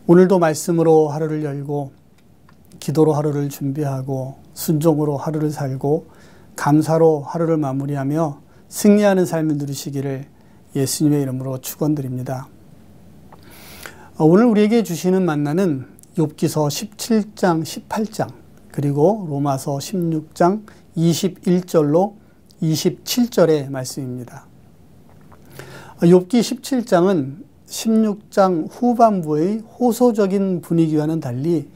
오늘도 말씀으로 하루를 열고 기도로 하루를 준비하고 순종으로 하루를 살고 감사로 하루를 마무리하며 승리하는 삶을 누리시기를 예수님의 이름으로 축원드립니다. 오늘 우리에게 주시는 만나는 욥기서 17장, 18장 그리고 로마서 16장 21절로 27절의 말씀입니다. 욥기 17장은 16장 후반부의 호소적인 분위기와는 달리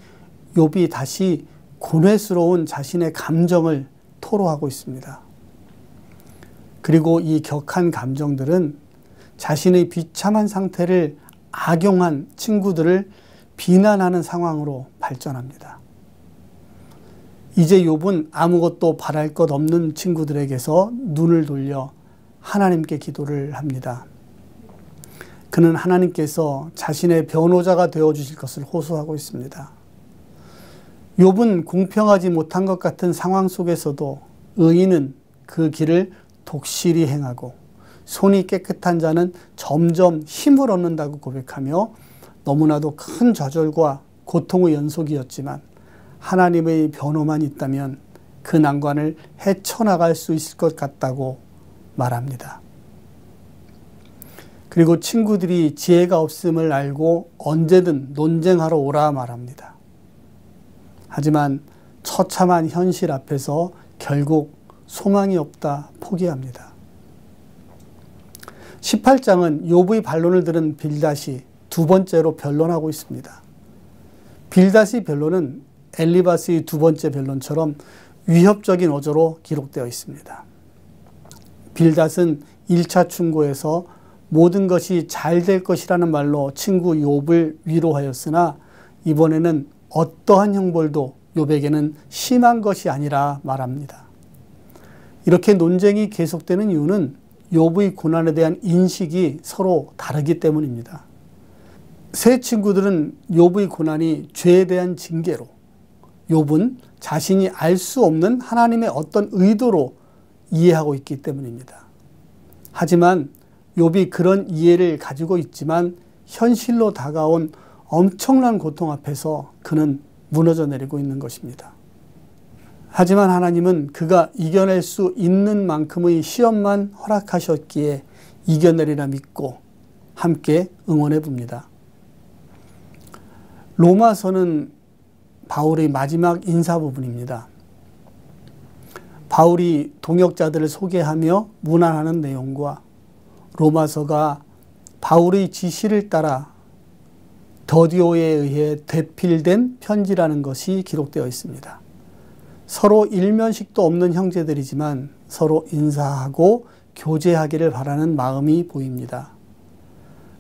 욥이 다시 고뇌스러운 자신의 감정을 토로하고 있습니다. 그리고 이 격한 감정들은 자신의 비참한 상태를 악용한 친구들을 비난하는 상황으로 발전합니다. 이제 욥은 아무것도 바랄 것 없는 친구들에게서 눈을 돌려 하나님께 기도를 합니다. 그는 하나님께서 자신의 변호자가 되어주실 것을 호소하고 있습니다. 욥은 공평하지 못한 것 같은 상황 속에서도 의인은 그 길을 독실히 행하고 손이 깨끗한 자는 점점 힘을 얻는다고 고백하며 너무나도 큰 좌절과 고통의 연속이었지만 하나님의 변호만 있다면 그 난관을 헤쳐나갈 수 있을 것 같다고 말합니다. 그리고 친구들이 지혜가 없음을 알고 언제든 논쟁하러 오라 말합니다. 하지만 처참한 현실 앞에서 결국 소망이 없다 포기합니다. 18장은 욥의 반론을 들은 빌닷이 두 번째로 변론하고 있습니다. 빌닷의 변론은 엘리바스의 두 번째 변론처럼 위협적인 어조로 기록되어 있습니다. 빌닷은 1차 충고에서 모든 것이 잘 될 것이라는 말로 친구 욥을 위로하였으나 이번에는 어떠한 형벌도 욥에게는 심한 것이 아니라 말합니다. 이렇게 논쟁이 계속되는 이유는 욥의 고난에 대한 인식이 서로 다르기 때문입니다. 세 친구들은 욥의 고난이 죄에 대한 징계로, 욥은 자신이 알 수 없는 하나님의 어떤 의도로 이해하고 있기 때문입니다. 하지만 욥이 그런 이해를 가지고 있지만 현실로 다가온 엄청난 고통 앞에서 그는 무너져 내리고 있는 것입니다. 하지만 하나님은 그가 이겨낼 수 있는 만큼의 시험만 허락하셨기에 이겨내리라 믿고 함께 응원해 봅니다. 로마서는 바울의 마지막 인사 부분입니다. 바울이 동역자들을 소개하며 문안하는 내용과 로마서가 바울의 지시를 따라 더디오에 의해 되필된 편지라는 것이 기록되어 있습니다. 서로 일면식도 없는 형제들이지만 서로 인사하고 교제하기를 바라는 마음이 보입니다.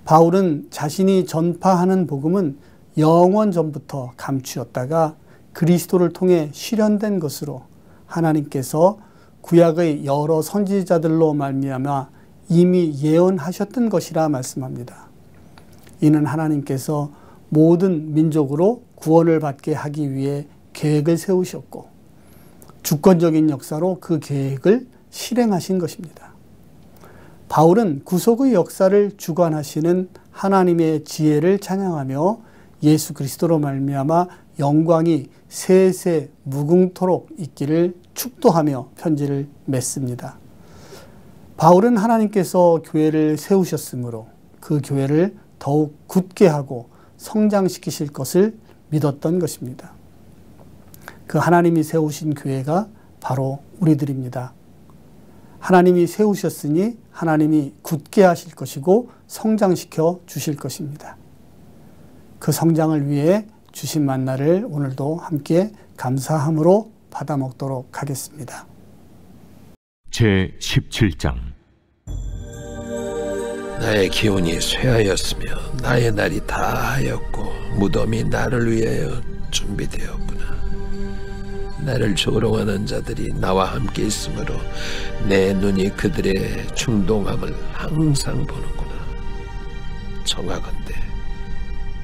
바울은 자신이 전파하는 복음은 영원 전부터 감추었다가 그리스도를 통해 실현된 것으로 하나님께서 구약의 여러 선지자들로 말미암아 이미 예언하셨던 것이라 말씀합니다. 이는 하나님께서 모든 민족으로 구원을 받게 하기 위해 계획을 세우셨고 주권적인 역사로 그 계획을 실행하신 것입니다. 바울은 구속의 역사를 주관하시는 하나님의 지혜를 찬양하며 예수 그리스도로 말미암아 영광이 세세 무궁토록 있기를 축도하며 편지를 맺습니다. 바울은 하나님께서 교회를 세우셨으므로 그 교회를 더욱 굳게 하고 성장시키실 것을 믿었던 것입니다. 그 하나님이 세우신 교회가 바로 우리들입니다. 하나님이 세우셨으니 하나님이 굳게 하실 것이고 성장시켜 주실 것입니다. 그 성장을 위해 주신 만나를 오늘도 함께 감사함으로 받아 먹도록 하겠습니다. 제 17장. 나의 기운이 쇠하였으며 나의 날이 다하였고 무덤이 나를 위하여 준비되었구나. 나를 조롱하는 자들이 나와 함께 있으므로 내 눈이 그들의 충동함을 항상 보는구나. 청하건대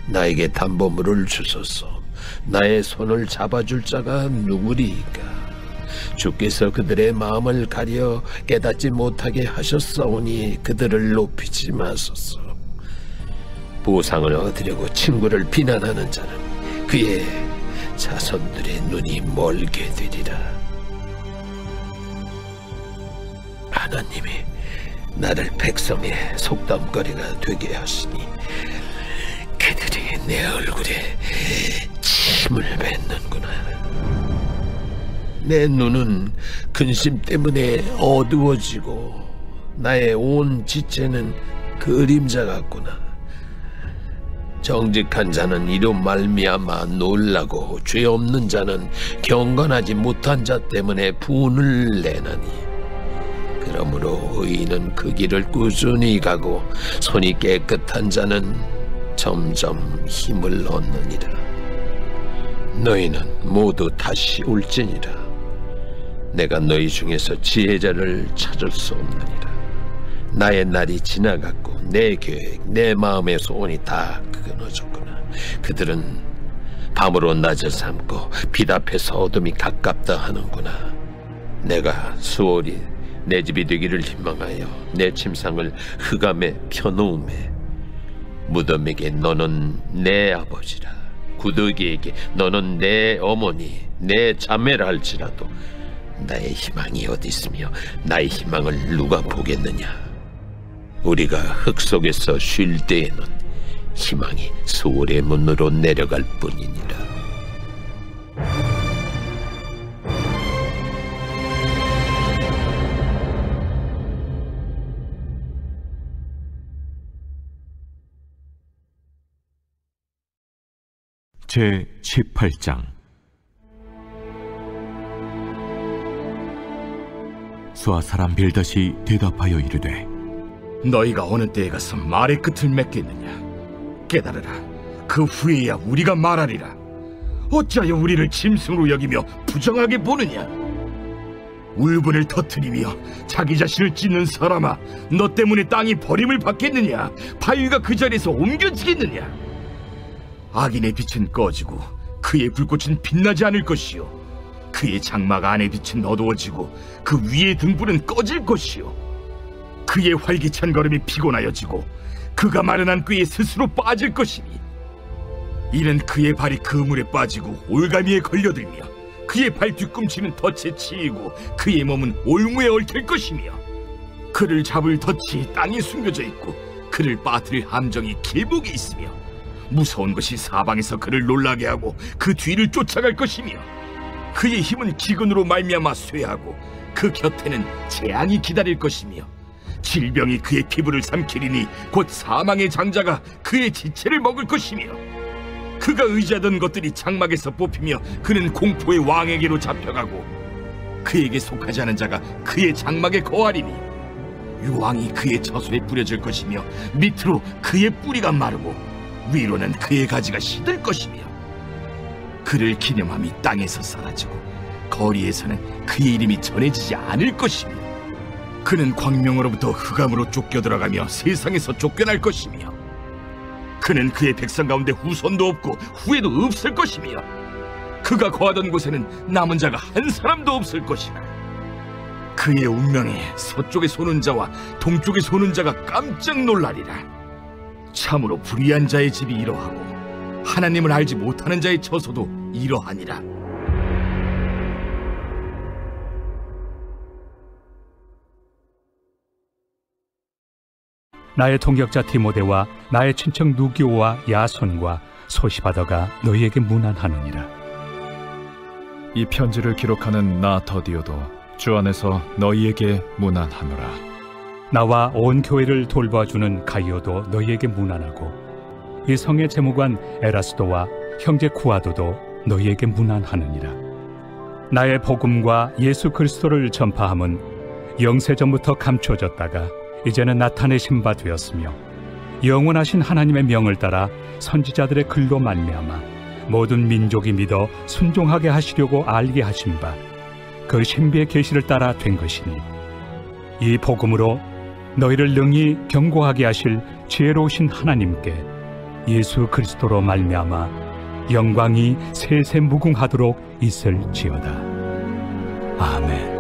나에게 담보물을 주소서. 나의 손을 잡아줄 자가 누구리이까. 주께서 그들의 마음을 가려 깨닫지 못하게 하셨사오니 그들을 높이지 마소서. 보상을 얻으려고 친구를 비난하는 자는 그의 자손들의 눈이 멀게 되리라. 하나님이 나를 백성의 속담거리가 되게 하시니 그들이 내 얼굴에 침을 뱉는구나. 내 눈은 근심 때문에 어두워지고 나의 온 지체는 그림자 같구나. 정직한 자는 이로 말미암아 놀라고 죄 없는 자는 경건하지 못한 자 때문에 분을 내나니, 그러므로 의인은 그 길을 꾸준히 가고 손이 깨끗한 자는 점점 힘을 얻느니라. 너희는 모두 다시 올지니라. 내가 너희 중에서 지혜자를 찾을 수 없느니라. 나의 날이 지나갔고 내 계획, 내 마음의 소원이 다 끊어졌구나. 그들은 밤으로 낮을 삼고 빛 앞에서 어둠이 가깝다 하는구나. 내가 수월이 내 집이 되기를 희망하여 내 침상을 흑암에 펴놓음에, 무덤에게 너는 내 아버지라, 구더기에게 너는 내 어머니, 내 자매라 할지라도 나의 희망이 어디 있으며 나의 희망을 누가 보겠느냐. 우리가 흙 속에서 쉴 때에는 희망이 수월의 문으로 내려갈 뿐이니라. 제 18장. 수아 사람 빌닷이 대답하여 이르되, 너희가 어느 때에 가서 말의 끝을 맺겠느냐. 깨달으라. 그 후에야 우리가 말하리라. 어찌하여 우리를 짐승으로 여기며 부정하게 보느냐. 울분을 터뜨리며 자기 자신을 찢는 사람아, 너 때문에 땅이 버림을 받겠느냐. 바위가 그 자리에서 옮겨지겠느냐. 악인의 빛은 꺼지고 그의 불꽃은 빛나지 않을 것이요, 그의 장막 안의 빛은 어두워지고 그 위의 등불은 꺼질 것이요, 그의 활기찬 걸음이 피곤하여지고 그가 마련한 꾀에 스스로 빠질 것이니, 이는 그의 발이 그물에 빠지고 올가미에 걸려들며 그의 발 뒤꿈치는 덫에 치이고 그의 몸은 올무에 얽힐 것이며, 그를 잡을 덫이 땅에 숨겨져 있고 그를 빠뜨릴 함정이 길목에 있으며, 무서운 것이 사방에서 그를 놀라게 하고 그 뒤를 쫓아갈 것이며, 그의 힘은 기근으로 말미암아 쇠하고 그 곁에는 재앙이 기다릴 것이며, 질병이 그의 피부를 삼키리니 곧 사망의 장자가 그의 지체를 먹을 것이며, 그가 의지하던 것들이 장막에서 뽑히며 그는 공포의 왕에게로 잡혀가고 그에게 속하지 않은 자가 그의 장막에 거하리니, 유황이 그의 처소에 뿌려질 것이며 밑으로 그의 뿌리가 마르고 위로는 그의 가지가 시들 것이며, 그를 기념함이 땅에서 사라지고 거리에서는 그의 이름이 전해지지 않을 것이며, 그는 광명으로부터 흑암으로 쫓겨 들어가며 세상에서 쫓겨날 것이며, 그는 그의 백성 가운데 후손도 없고 후에도 없을 것이며, 그가 거하던 곳에는 남은 자가 한 사람도 없을 것이라. 그의 운명에 서쪽에 소는 자와 동쪽에 소는 자가 깜짝 놀라리라. 참으로 불의한 자의 집이 이러하고 하나님을 알지 못하는 자의 처소도 이러하니라. 나의 동역자 디모데와 나의 친척 누기오와 야손과 소시바더가 너희에게 문안하느니라. 이 편지를 기록하는 나 더디오도 주 안에서 너희에게 문안하노라. 나와 온 교회를 돌봐주는 가이오도 너희에게 문안하고, 이 성의 재무관 에라스도와 형제 쿠아도도 너희에게 문안하느니라. 나의 복음과 예수 그리스도를 전파함은 영세전부터 감춰졌다가 이제는 나타내신 바 되었으며, 영원하신 하나님의 명을 따라 선지자들의 글로 말미암아 모든 민족이 믿어 순종하게 하시려고 알게 하신 바, 그 신비의 계시를 따라 된 것이니, 이 복음으로 너희를 능히 경고하게 하실 지혜로우신 하나님께 예수 그리스도로 말미암아 영광이 세세 무궁하도록 있을지어다. 아멘.